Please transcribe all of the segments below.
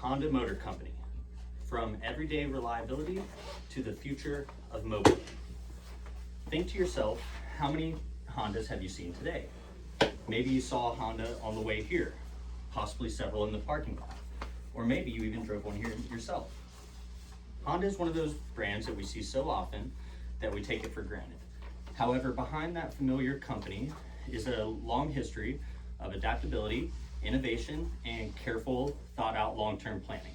Honda Motor Company, from everyday reliability to the future of mobility. Think to yourself, how many Hondas have you seen today? Maybe you saw a Honda on the way here, possibly several in the parking lot, or maybe you even drove one here yourself. Honda is one of those brands that we see so often that we take it for granted. However, behind that familiar company is a long history of adaptability, innovation, and careful, thought-out long-term planning.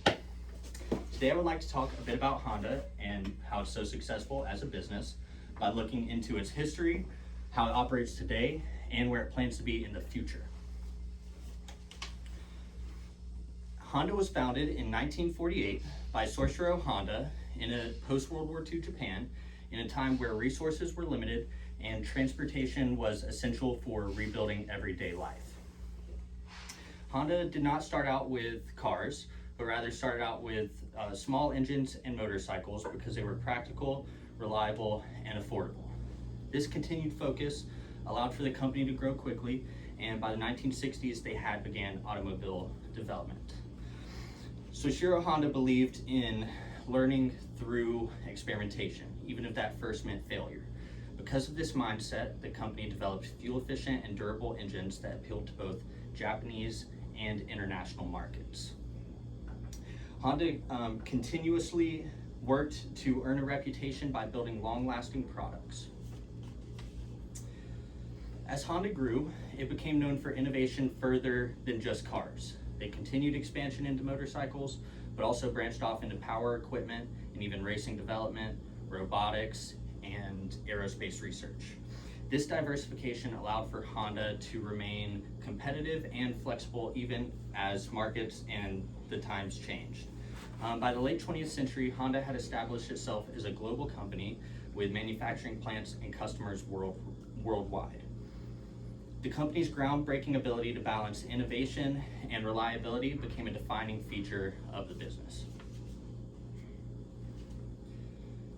Today I would like to talk a bit about Honda and how it's so successful as a business by looking into its history, how it operates today, and where it plans to be in the future. Honda was founded in 1948 by Soichiro Honda in a post-World War II Japan, in a time where resources were limited and transportation was essential for rebuilding everyday life. Honda did not start out with cars, but rather started out with small engines and motorcycles because they were practical, reliable, and affordable. This continued focus allowed for the company to grow quickly, and by the 1960s they had began automobile development. Soichiro Honda believed in learning through experimentation, even if that first meant failure. Because of this mindset, the company developed fuel-efficient and durable engines that appealed to both Japanese and international markets. Honda continuously worked to earn a reputation by building long-lasting products. As Honda grew, it became known for innovation further than just cars. They continued expansion into motorcycles, but also branched off into power equipment and even racing development, robotics, and aerospace research. This diversification allowed for Honda to remain competitive and flexible even as markets and the times changed. By the late 20th century, Honda had established itself as a global company with manufacturing plants and customers worldwide. The company's groundbreaking ability to balance innovation and reliability became a defining feature of the business.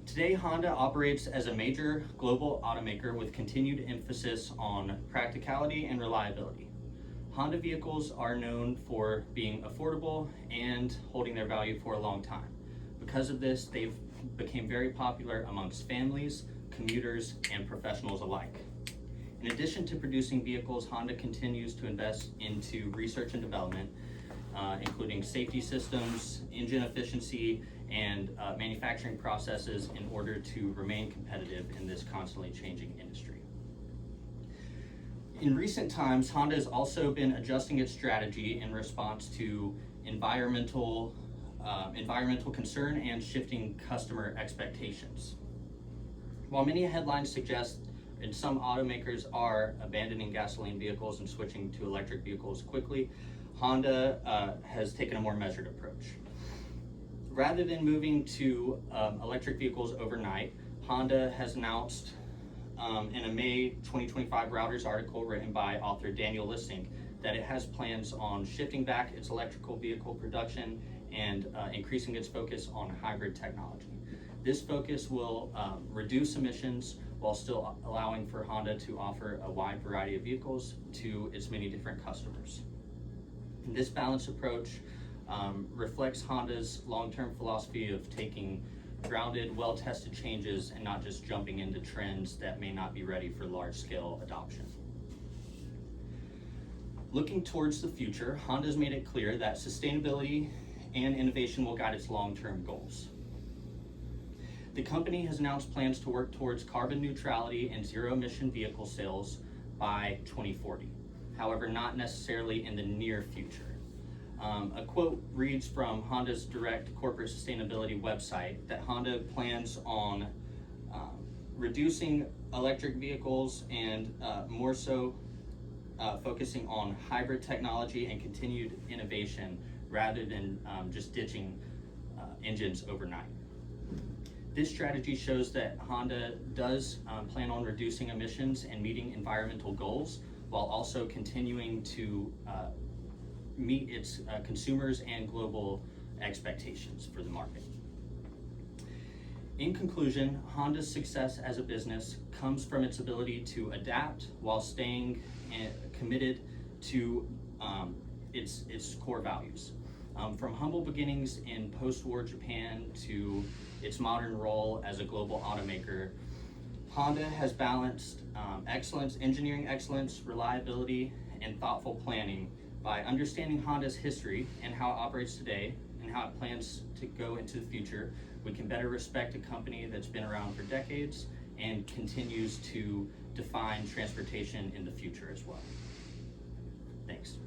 Today, Honda operates as a major global automaker with continued emphasis on practicality and reliability. Honda vehicles are known for being affordable and holding their value for a long time. Because of this, they've become very popular amongst families, commuters, and professionals alike. In addition to producing vehicles, Honda continues to invest into research and development, including safety systems, engine efficiency, and manufacturing processes in order to remain competitive in this constantly changing industry. In recent times, Honda has also been adjusting its strategy in response to environmental concern and shifting customer expectations. While many headlines suggest and some automakers are abandoning gasoline vehicles and switching to electric vehicles quickly, Honda has taken a more measured approach. Rather than moving to electric vehicles overnight, Honda has announced in a May 2025 Reuters article written by author Daniel Lissink that it has plans on shifting back its electrical vehicle production and increasing its focus on hybrid technology. This focus will reduce emissions while still allowing for Honda to offer a wide variety of vehicles to its many different customers. And this balanced approach reflects Honda's long-term philosophy of taking grounded, well-tested changes and not just jumping into trends that may not be ready for large-scale adoption. Looking towards the future, Honda's made it clear that sustainability and innovation will guide its long-term goals. The company has announced plans to work towards carbon neutrality and zero-emission vehicle sales by 2040. However, not necessarily in the near future. A quote reads from Honda's direct corporate sustainability website that Honda plans on reducing electric vehicles and more so focusing on hybrid technology and continued innovation rather than just ditching engines overnight. This strategy shows that Honda does plan on reducing emissions and meeting environmental goals while also continuing to meet its consumers and global expectations for the market. In conclusion, Honda's success as a business comes from its ability to adapt while staying committed to its core values. From humble beginnings in post-war Japan to its modern role as a global automaker, Honda has balanced excellence, engineering excellence, reliability, and thoughtful planning. By understanding Honda's history and how it operates today and how it plans to go into the future, we can better respect a company that's been around for decades and continues to define transportation in the future as well. Thanks.